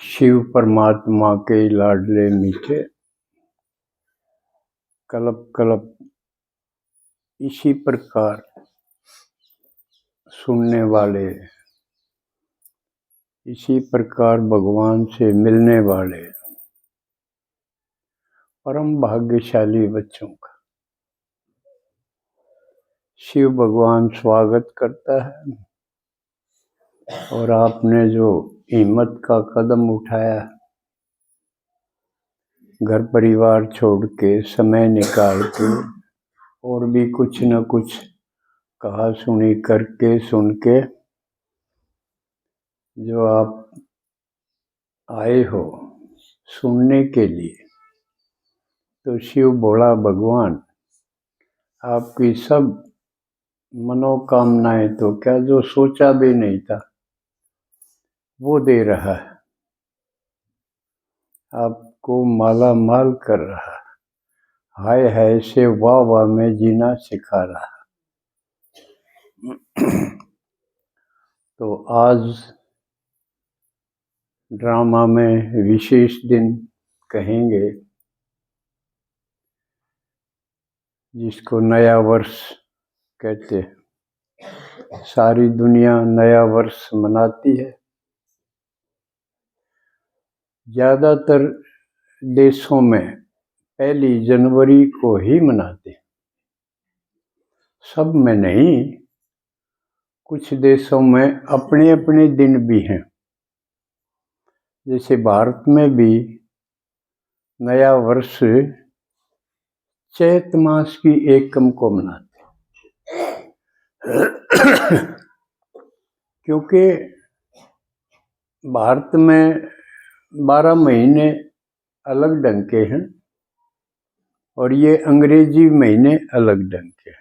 शिव परमात्मा के लाडले मीठे कल्प कल्प इसी प्रकार सुनने वाले, इसी प्रकार भगवान से मिलने वाले परम भाग्यशाली बच्चों का शिव भगवान स्वागत करता है। और आपने जो हिम्मत का कदम उठाया, घर परिवार छोड़ के, समय निकाल के, और भी कुछ न कुछ कहा सुनी करके, सुन के जो आप आए हो सुनने के लिए, तो शिव भोला भगवान आपकी सब मनोकामनाएं, तो क्या जो सोचा भी नहीं था वो दे रहा है, आपको माला माल कर रहा है, हाय हाय से वाह वाह में जीना सिखा रहा। तो आज ड्रामा में विशेष दिन कहेंगे, जिसको नया वर्ष कहते हैं। सारी दुनिया नया वर्ष मनाती है। ज़्यादातर देशों में 1 जनवरी को ही मनाते हैं, सब में नहीं। कुछ देशों में अपने अपने दिन भी हैं। जैसे भारत में भी नया वर्ष चैत मास की 1 को मनाते हैं। क्योंकि भारत में 12 महीने अलग ढंग के हैं और ये अंग्रेजी महीने अलग ढंग के हैं।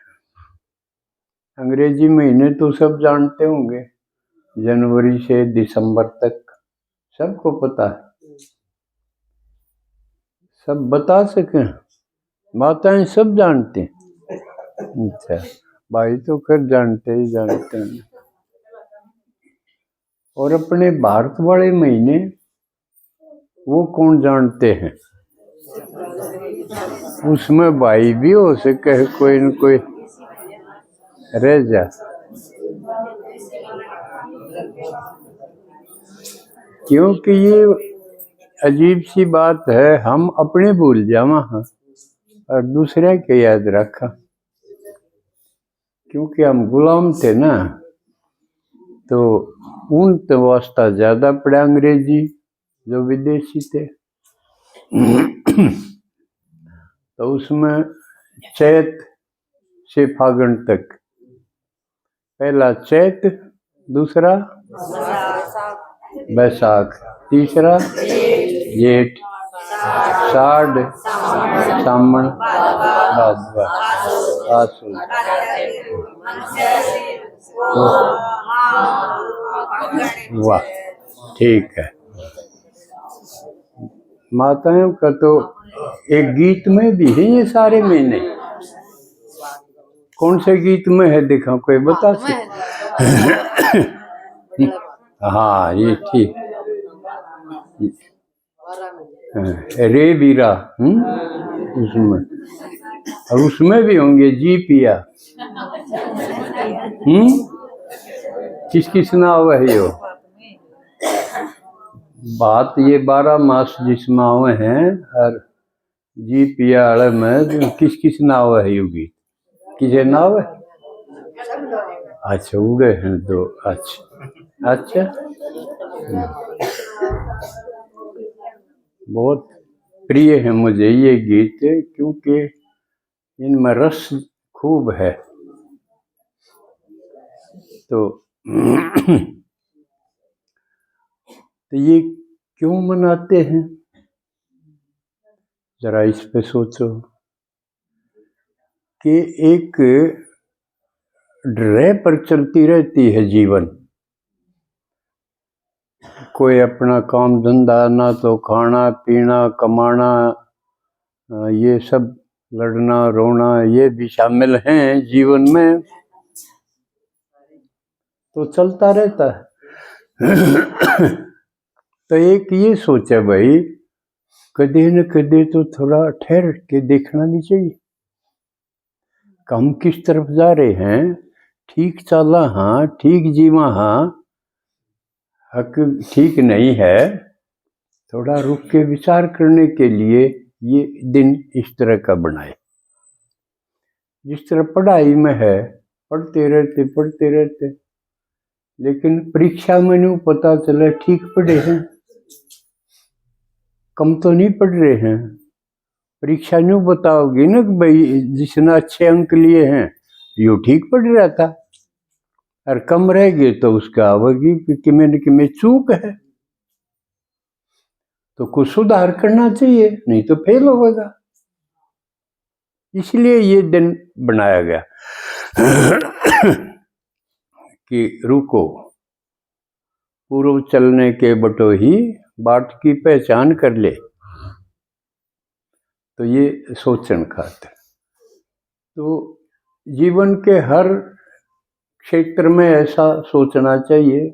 अंग्रेजी महीने तो सब जानते होंगे, जनवरी से दिसंबर तक सबको पता है, सब बता सकें, माताएं सब जानते हैं। अच्छा, भाई तो कर जानते ही जानते हैं। और अपने भारत वाले महीने वो कौन जानते हैं? उसमें भाई भी हो सके, कोई न कोई रह जा। क्योंकि ये अजीब सी बात है, हम अपने भूल जावा और दूसरे के याद रखा, क्योंकि हम गुलाम थे ना। तो उन तो वास्ता ज्यादा पड़ा अंग्रेजी जो विदेशी थे। तो उसमें चैत से फागुन तक, पहला चैत, दूसरा बैसाख, तीसरा जेठ, साढ़, सावन, भादवा, आसू। वाह, ठीक है। माताओं का तो एक गीत में भी है ये सारे महीने। कौन से गीत में है देखा, कोई बता सकते? हाँ, ये ठीक। रे बीरा, उसमें, और उसमें भी होंगे जी पिया। किस किस नाव है यो बात, ये 12 मास जिसमें आवे हैं, और जी पिया अड़ में किस किस नाव है योगी, किसे नाव है? अच्छा, उड़े हैं दो। अच्छा अच्छा, बहुत प्रिय है मुझे ये गीत, क्योंकि इनमें रस खूब है। तो ये क्यों मनाते हैं, जरा इस पे सोचो। कि एक ड्रे पर चलती रहती है जीवन, कोई अपना काम धंधा, ना तो खाना पीना कमाना, ये सब लड़ना रोना ये भी शामिल हैं जीवन में, तो चलता रहता है। तो एक ये सोचा भाई, कदे न कदे तो थोड़ा ठहर के देखना भी चाहिए, हम किस तरफ जा रहे हैं, ठीक चाला हाँ, ठीक जीवा हाँ, हक ठीक नहीं है। थोड़ा रुक के विचार करने के लिए ये दिन इस तरह का बनाए। जिस तरह पढ़ाई में है, पढ़ते रहते, लेकिन परीक्षा में नहीं पता चले ठीक पढ़े हैं, कम तो नहीं पढ़ रहे हैं। परीक्षा नहीं बताओगी ना कि भाई जिसने अच्छे अंक लिए हैं यो ठीक पढ़ रहा था, और कम रह गए तो उसका आवेगी कि मैंने चूक है, तो कुछ सुधार करना चाहिए, नहीं तो फेल होगा। इसलिए ये दिन बनाया गया कि रुको, पूर्व चलने के बटो ही बाट की पहचान कर ले। तो ये सोचन खातिर तो जीवन के हर क्षेत्र में ऐसा सोचना चाहिए।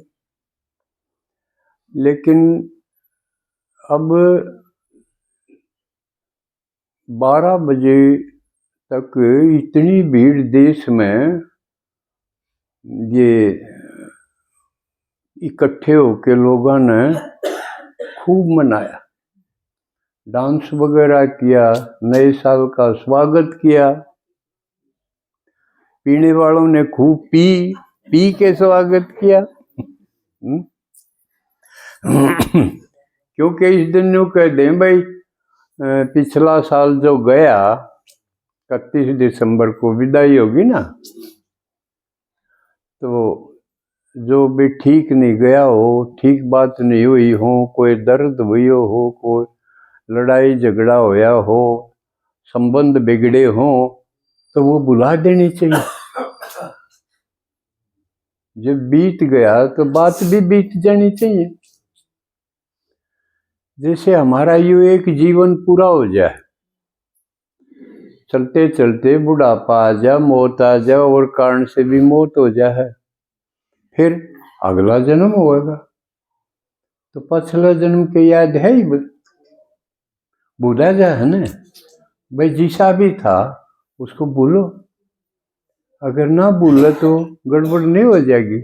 लेकिन अब 12 बजे तक इतनी भीड़ देश में, ये इकट्ठे होके लोगों ने खूब मनाया, डांस वगैरह किया, नए साल का स्वागत किया, पीने वालों ने खूब पी के स्वागत किया। क्योंकि इस दिन यूँ कह दें भाई, पिछला साल जो गया 31 दिसंबर को विदाई होगी ना, तो जो भी ठीक नहीं गया हो, ठीक बात नहीं हुई हो, कोई दर्द हुई हो, कोई लड़ाई झगड़ा होया हो, संबंध बिगड़े हो, तो वो बुला देनी चाहिए। जब बीत गया तो बात भी बीत जानी चाहिए। जैसे हमारा यू एक जीवन पूरा हो जाए, चलते चलते बुढ़ापा आ जा, मौत आ जा, और कारण से भी मौत हो जाए, फिर अगला जन्म होगा, तो पिछला जन्म के याद है ही भूला जा है ना भाई, जिसा भी था उसको भूलो। अगर ना भूले तो गड़बड़ नहीं हो जाएगी।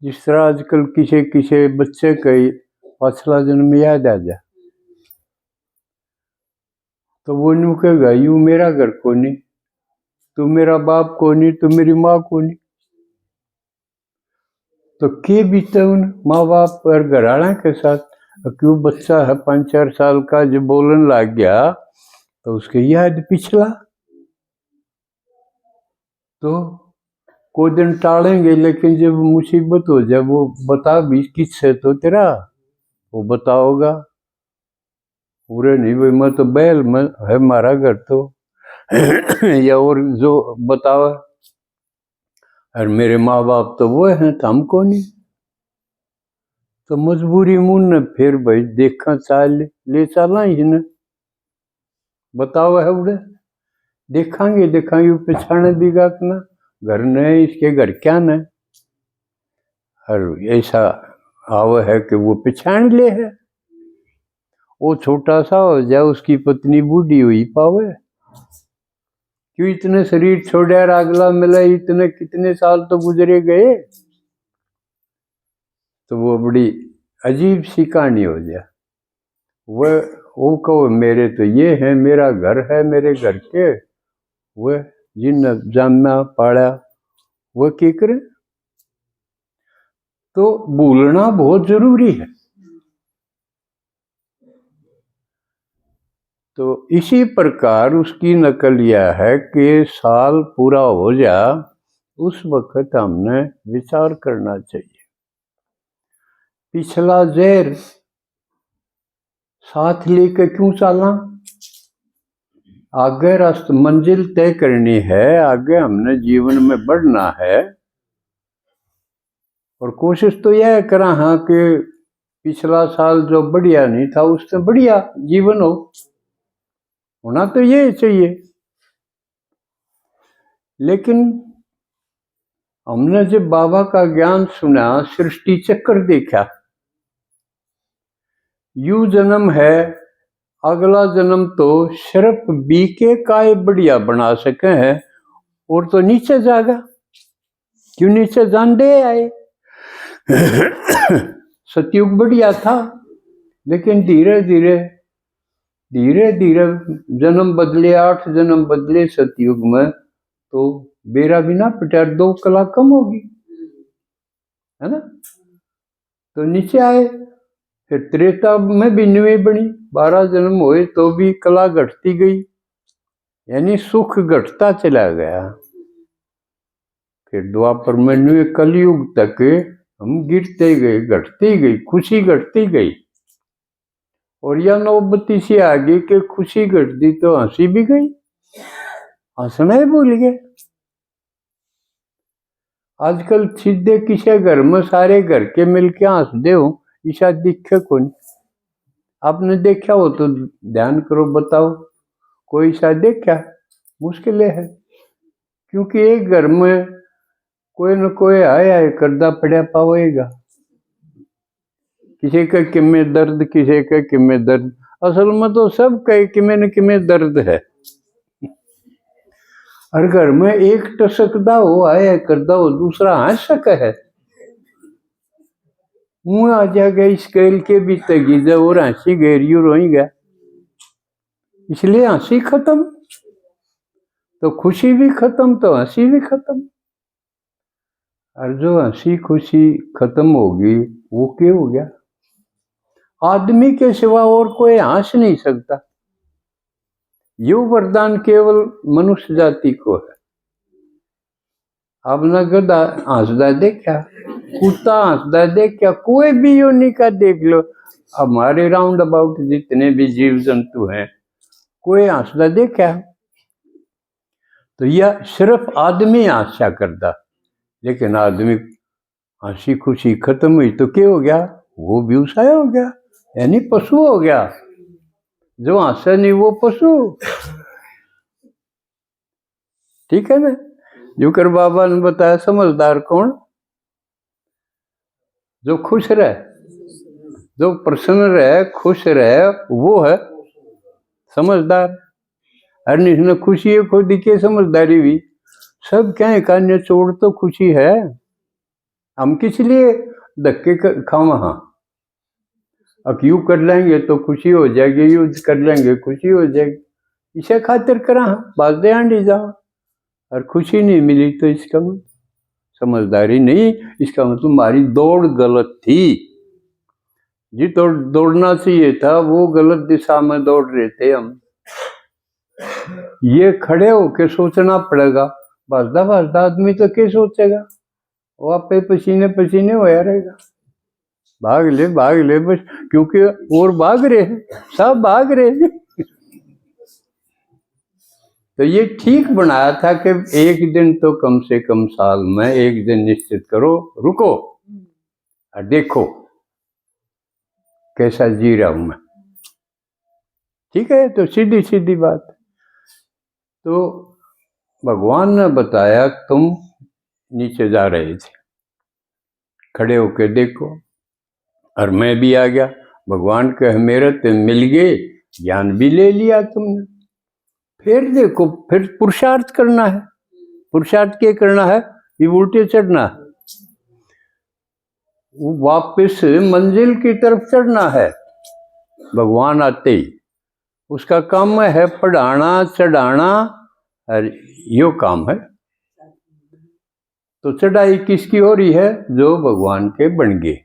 जिस तरह आजकल किसी बच्चे का पिछला जन्म याद आ जा, तो वो न्यू कहेगा यू मेरा घर को नहीं, तू मेरा बाप को नहीं, तू मेरी माँ को नहीं। तो के बीते उन माँ बाप और घराना के साथ। क्यों बच्चा है 5-4 साल का, जो बोलने लग गया तो उसके याद पिछला, तो कोई दिन टालेंगे, लेकिन जब मुसीबत हो जाए वो बता भी किससे, तो तेरा वो बताओगा। पूरे नहीं भाई मैं तो बैल में है मारा घर तो या और जो बताओ, और मेरे माँ बाप तो वो हैं, तो हमको नहीं। तो मजबूरी मुन ने फिर भाई देखा चाल ले चला ही न, बताओ है उड़े देखांगे पछाने दिगा ना, घर न इसके घर क्या न, और ऐसा आव है कि वो पछाण ले है। वो छोटा सा हो जाए, उसकी पत्नी बूढ़ी हुई पावे, क्यों इतने शरीर छोड़े अगला मिला, इतने कितने साल तो गुजरे गए। तो वो बड़ी अजीब सी कहानी हो जाए। वो कहो मेरे तो ये है, मेरा घर है, मेरे घर के वह जिन जाना पाड़ा वह क्या करे। तो भूलना बहुत जरूरी है। तो इसी प्रकार उसकी नकल यह है कि साल पूरा हो जा, उस वक्त हमने विचार करना चाहिए, पिछला जहर साथ लेकर क्यों चलना, आगे रास्ता मंजिल तय करनी है, आगे हमने जीवन में बढ़ना है। और कोशिश तो यह करा हाँ कि पिछला साल जो बढ़िया नहीं था उससे बढ़िया जीवन होना तो ये चाहिए। लेकिन हमने जब बाबा का ज्ञान सुना, सृष्टि चक्र देखा, यू जन्म है, अगला जन्म तो सिर्फ बीके काय बढ़िया बना सके हैं, और तो नीचे जागा, क्यों नीचे जान दे आए। सतयुग बढ़िया था, लेकिन धीरे धीरे जन्म बदले, 8 जन्म बदले सतयुग में, तो बेरा भी ना पटा, 2 कला कम होगी, है ना। तो नीचे आए, फिर त्रेता में भी न्यूए बनी, 12 जन्म हुए तो भी कला घटती गई, यानी सुख घटता चला गया। फिर द्वापर में न्यूए कलयुग तक हम गिरते गए, घटती गई, खुशी घटती गई। और यह नौबती से आगे के खुशी घटती तो हंसी भी गई, हंसना ही भूल गए। आजकल सीधे किसी घर में सारे घर के मिलके हंस दे हो, ईशा दिखे कौन। आपने देखा हो तो ध्यान करो, बताओ कोई ईशा देखा? मुश्किल है, क्योंकि एक घर में कोई न कोई आया करदा पड़ा पावेगा। किसी का किमे दर्द, किसी का किमे दर्द, असल में तो सब कहे किमे न किमे दर्द है। हर घर में एक टसकदा हो, आया करदा हो, दूसरा हंस सका है। मुँह आ जाएगा स्केल के भी तगीजा, और हंसी गहरी रोएगा, इसलिए हंसी खत्म, तो खुशी भी खत्म, तो हंसी भी खत्म। और जो हंसी खुशी खत्म होगी वो क्या हो गया? आदमी के सिवा और कोई हंस नहीं सकता। यो वरदान केवल मनुष्य जाति को है। आपने गधा हंसदा देखा, कुत्ता हंसदा देखा, कोई भी योनि का देख लो, हमारे राउंड अबाउट जितने भी जीव जंतु हैं, कोई हंसदा देखा? तो यह सिर्फ आदमी हंसा करता, लेकिन आदमी हंसी खुशी खत्म हुई तो क्या हो गया? वो बेवसाय हो गया, यानी पशु हो गया। जो हंसा नहीं वो पशु, ठीक है ना। जोकर बाबा ने बताया, समझदार कौन? जो खुश रहे, जो प्रसन्न रहे, खुश रहे, वो है समझदार। और जिसने खुशी खो दिखे समझदारी भी, सब क्या है, कान्य चोड़ तो खुशी है। हम किस लिए धक्के खावा? हाँ, अब यू कर लेंगे तो खुशी हो जाएगी, यू कर लेंगे खुशी हो जाएगी, इसे खातिर करा बाजे आंडी जाओ, और खुशी नहीं मिली तो इसका मतलब समझदारी नहीं, इसका मतलब तुम्हारी दौड़ गलत थी। जी तो दौड़ना चाहिए था, वो गलत दिशा में दौड़ रहे थे हम। ये खड़े होके सोचना पड़ेगा। भाजदा भाजदा आदमी तो क्या सोचेगा? वो आप पे पसीने पसीने होया रहेगा, भाग ले बस, क्योंकि और भाग रहे हैं, सब भाग रहे हैं। तो ये ठीक बनाया था कि एक दिन तो कम से कम साल में एक दिन निश्चित करो, रुको और देखो कैसा जी रहा हूं मैं, ठीक है। तो सीधी सीधी बात। तो भगवान ने बताया तुम नीचे जा रहे थे, खड़े होके देखो, और मैं भी आ गया। भगवान के मेरे ते मिल गए, ज्ञान भी ले लिया तुमने। फिर देखो, फिर पुरुषार्थ करना है। पुरुषार्थ क्या करना है? ये उल्टे चढ़ना है, वापस मंजिल की तरफ चढ़ना है। भगवान आते ही उसका काम है पढ़ाना चढ़ाना, और यो काम है। तो चढ़ाई किसकी हो रही है? जो भगवान के बन गए।